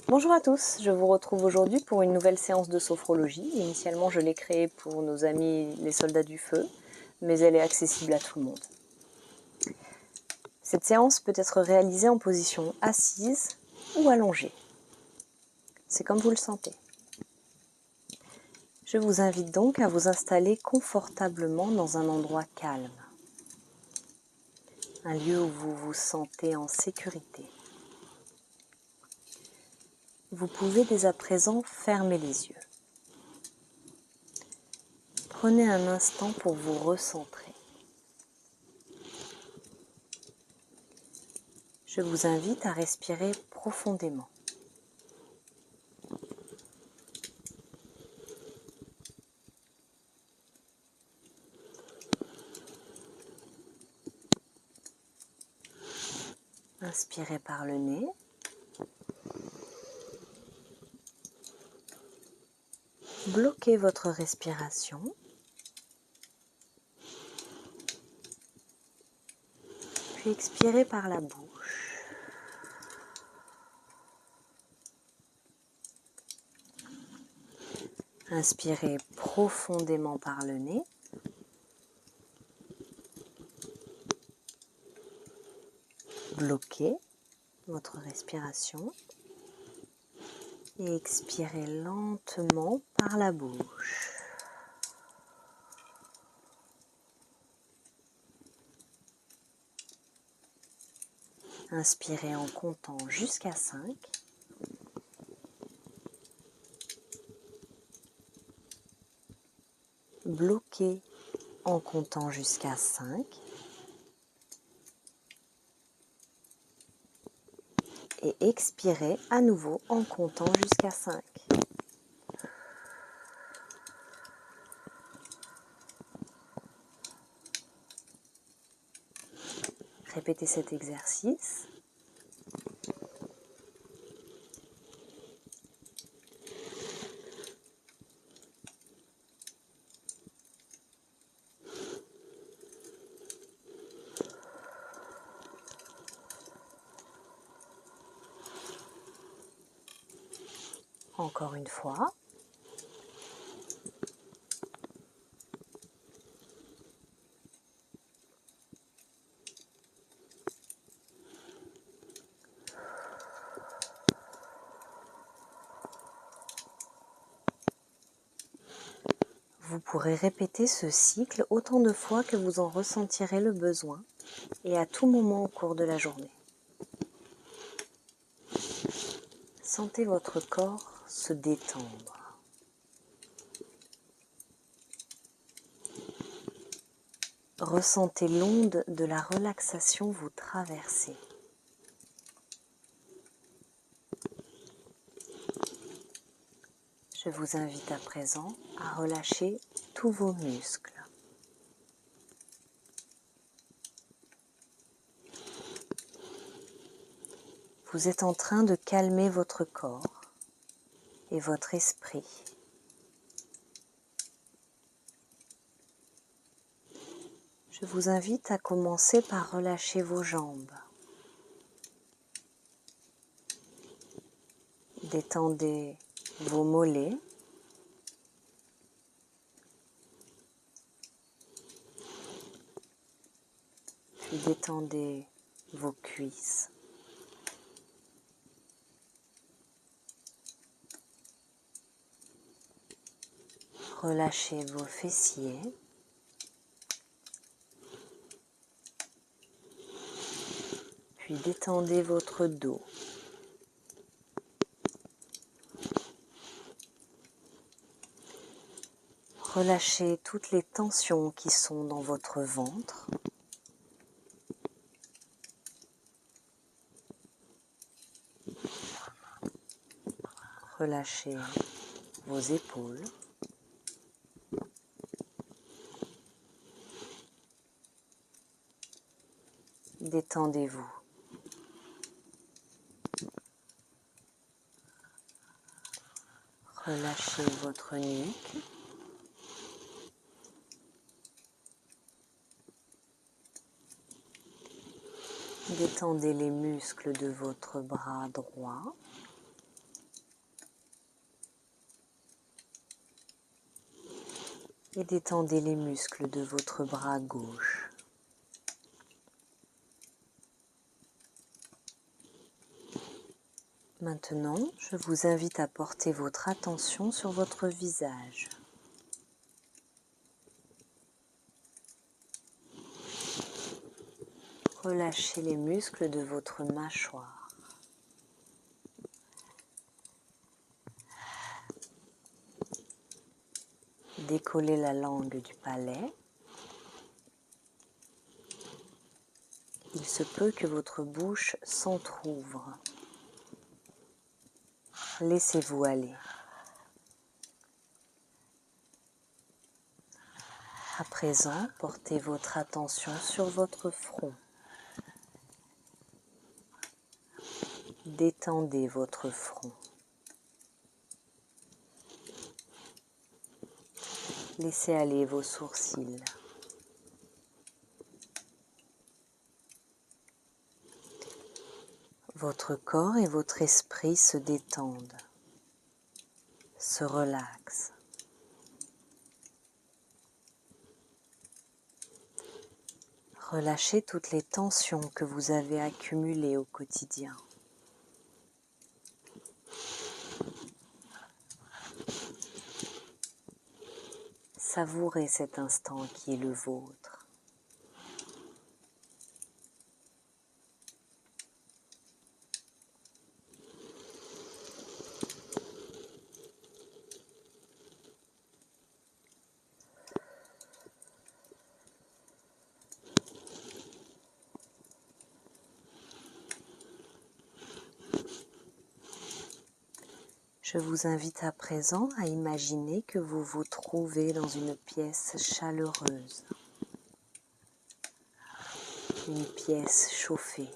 Bonjour à tous, je vous retrouve aujourd'hui pour une nouvelle séance de sophrologie. Initialement, je l'ai créée pour nos amis les soldats du feu, mais elle est accessible à tout le monde. Cette séance peut être réalisée en position assise ou allongée. C'est comme vous le sentez. Je vous invite donc à vous installer confortablement dans un endroit calme, un lieu où vous vous sentez en sécurité. Vous pouvez dès à présent fermer les yeux. Prenez un instant pour vous recentrer. Je vous invite à respirer profondément. Inspirez par le nez. Bloquez votre respiration. Puis expirez par la bouche. Inspirez profondément par le nez. Bloquez votre respiration. Et expirez lentement par la bouche. Inspirez en comptant jusqu'à 5. Bloquez en comptant jusqu'à 5. Et expirez à nouveau en comptant jusqu'à 5. Répétez cet exercice. Encore une fois. Vous pourrez répéter ce cycle autant de fois que vous en ressentirez le besoin et à tout moment au cours de la journée. Sentez votre corps se détendre. Ressentez l'onde de la relaxation vous traverser. Je vous invite à présent à relâcher tous vos muscles. Vous êtes en train de calmer votre corps et votre esprit. Je vous invite à commencer par relâcher vos jambes. Détendez vos mollets. Puis détendez vos cuisses. Relâchez vos fessiers. Puis détendez votre dos. Relâchez toutes les tensions qui sont dans votre ventre. Relâchez vos épaules. Détendez-vous. Relâchez votre nuque. Détendez les muscles de votre bras droit. et détendez les muscles de votre bras gauche. Maintenant, je vous invite à porter votre attention sur votre visage. Relâchez les muscles de votre mâchoire. Décollez la langue du palais. Il se peut que votre bouche s'entrouvre. Laissez-vous aller. À présent, portez votre attention sur votre front. Détendez votre front. Laissez aller vos sourcils. Votre corps et votre esprit se détendent, se relaxent. Relâchez toutes les tensions que vous avez accumulées au quotidien. Savourez cet instant qui est le vôtre. Je vous invite à présent à imaginer que vous vous trouvez dans une pièce chaleureuse, une pièce chauffée.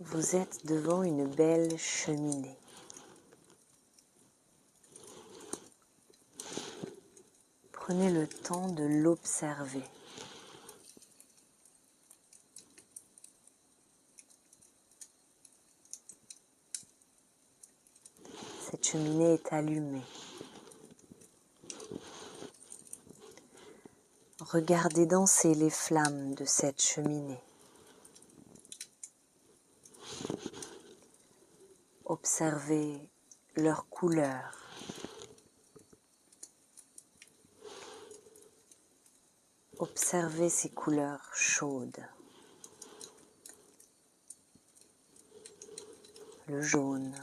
Vous êtes devant une belle cheminée. Prenez le temps de l'observer. Cette cheminée est allumée. Regardez danser les flammes de cette cheminée. Observez leurs couleurs. Observez ces couleurs chaudes. Le jaune,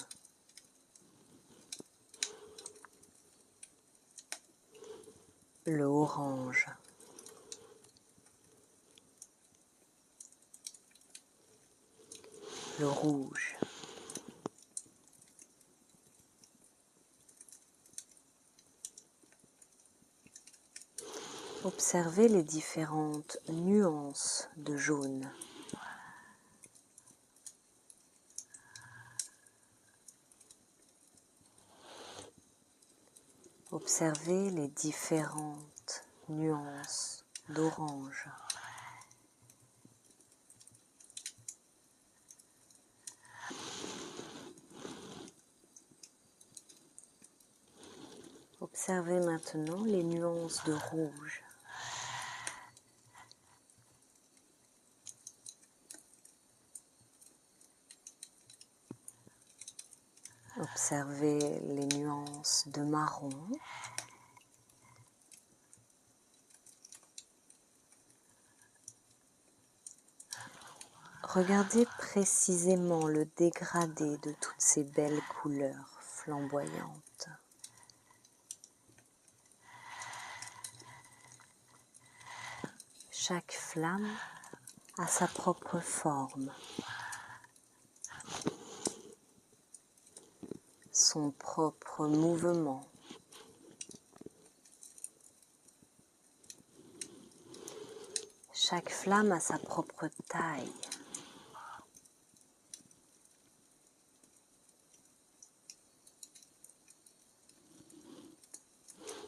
le orange, le rouge, observez les différentes nuances de jaune. Observez les différentes nuances d'orange. Observez maintenant les nuances de rouge. Observez les nuances de marron. Regardez précisément le dégradé de toutes ces belles couleurs flamboyantes. Chaque flamme a sa propre forme, son propre mouvement. Chaque flamme a sa propre taille.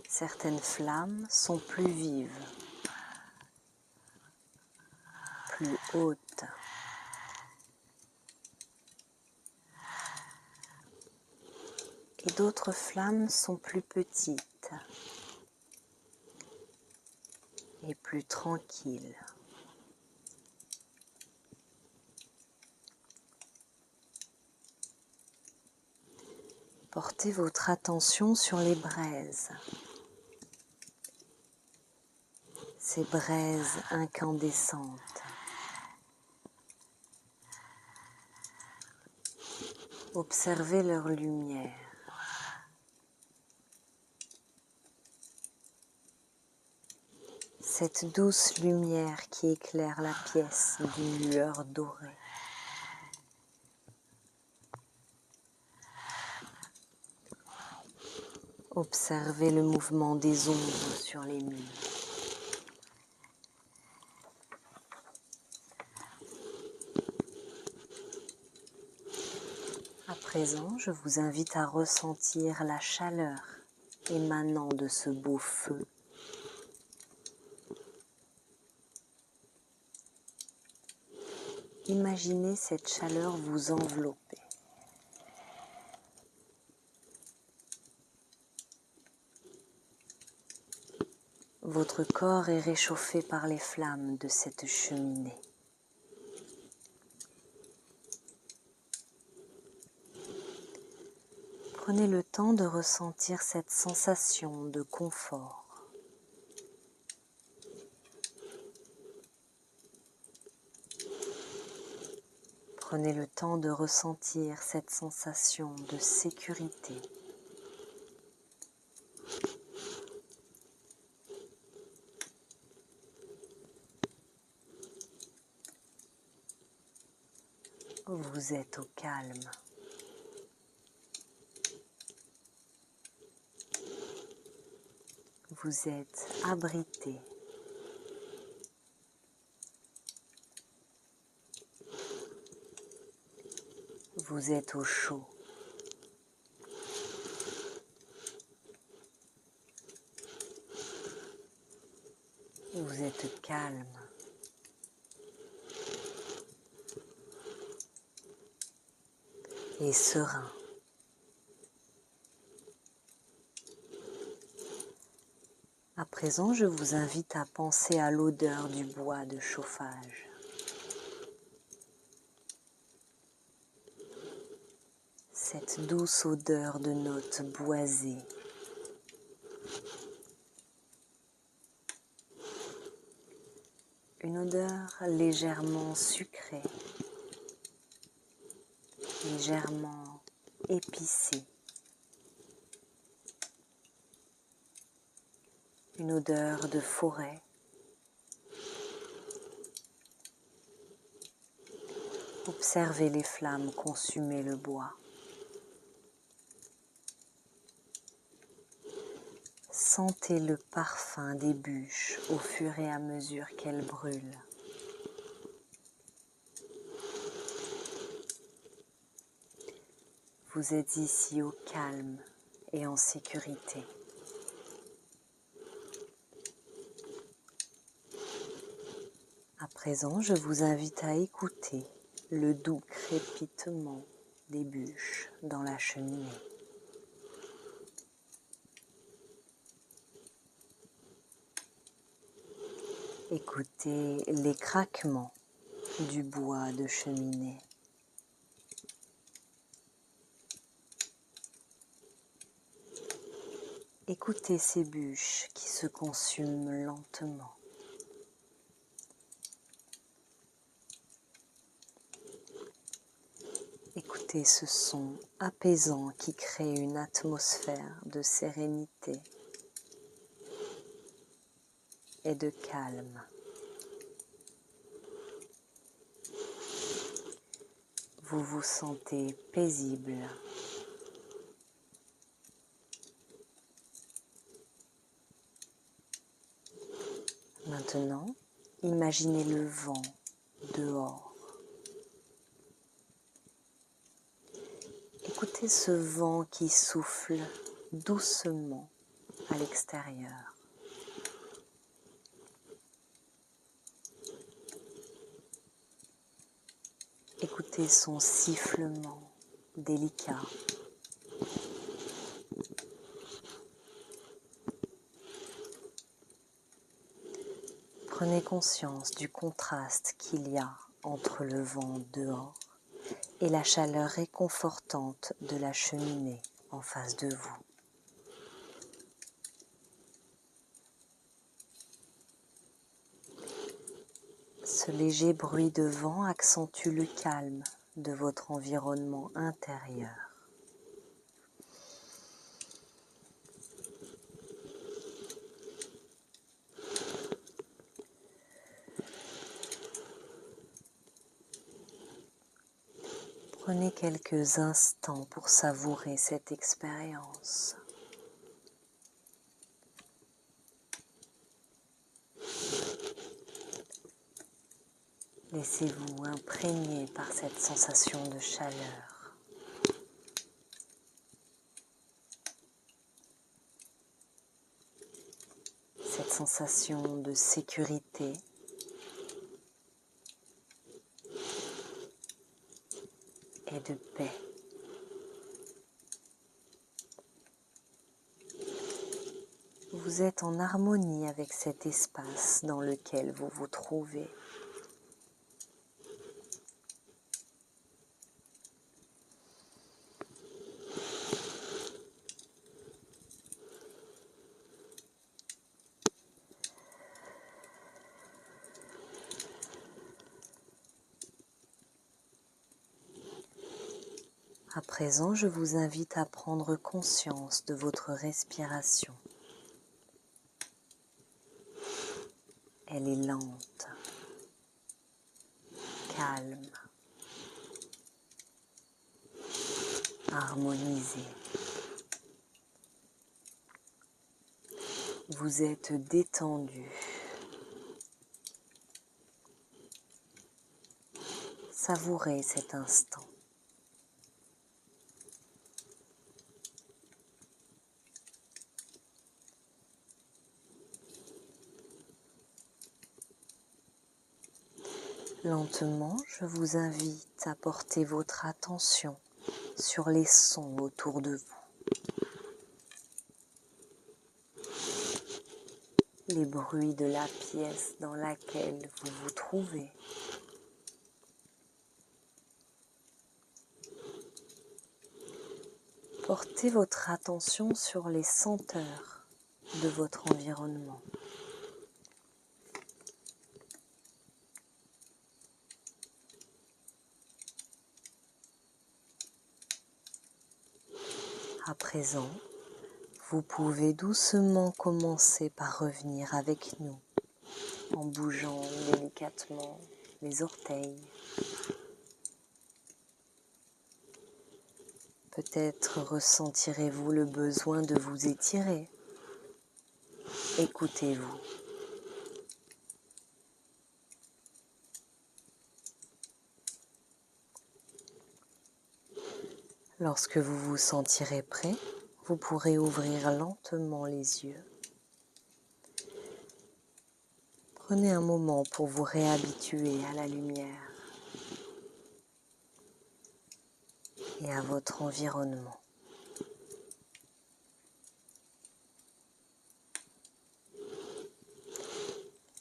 Certaines flammes sont plus vives, plus hautes. D'autres flammes sont plus petites et plus tranquilles. Portez votre attention sur les braises. Ces braises incandescentes. Observez leur lumière. Cette douce lumière qui éclaire la pièce d'une lueur dorée. Observez le mouvement des ombres sur les murs. À présent, je vous invite à ressentir la chaleur émanant de ce beau feu. Imaginez cette chaleur vous envelopper. Votre corps est réchauffé par les flammes de cette cheminée. Prenez le temps de ressentir cette sensation de confort. Prenez le temps de ressentir cette sensation de sécurité. Vous êtes au calme. Vous êtes abrité. Vous êtes au chaud. Vous êtes calme. Et serein. À présent, je vous invite à penser à l'odeur du bois de chauffage. Cette douce odeur de notes boisées. Une odeur légèrement sucrée, légèrement épicée. Une odeur de forêt. Observez les flammes consumer le bois. Sentez le parfum des bûches au fur et à mesure qu'elles brûlent. Vous êtes ici au calme et en sécurité. À présent, je vous invite à écouter le doux crépitement des bûches dans la cheminée. Écoutez les craquements du bois de cheminée. Écoutez ces bûches qui se consument lentement. Écoutez ce son apaisant qui crée une atmosphère de sérénité et de calme. Vous vous sentez paisible. Maintenant, imaginez le vent dehors. Écoutez ce vent qui souffle doucement à l'extérieur. Écoutez son sifflement délicat. Prenez conscience du contraste qu'il y a entre le vent dehors et la chaleur réconfortante de la cheminée en face de vous. Ce léger bruit de vent accentue le calme de votre environnement intérieur. Prenez quelques instants pour savourer cette expérience. Laissez-vous imprégner par cette sensation de chaleur. Cette sensation de sécurité. Et de paix. Vous êtes en harmonie avec cet espace dans lequel vous vous trouvez. À présent, je vous invite à prendre conscience de votre respiration. Elle est lente, calme, harmonisée. Vous êtes détendu. Savourez cet instant. Lentement, je vous invite à porter votre attention sur les sons autour de vous. Les bruits de la pièce dans laquelle vous vous trouvez. Portez votre attention sur les senteurs de votre environnement. À présent, vous pouvez doucement commencer par revenir avec nous en bougeant délicatement les orteils. Peut-être ressentirez-vous le besoin de vous étirer. Écoutez-vous. Lorsque vous vous sentirez prêt, vous pourrez ouvrir lentement les yeux. Prenez un moment pour vous réhabituer à la lumière et à votre environnement.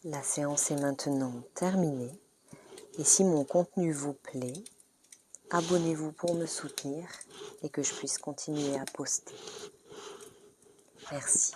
La séance est maintenant terminée et si mon contenu vous plaît, abonnez-vous pour me soutenir et que je puisse continuer à poster. Merci.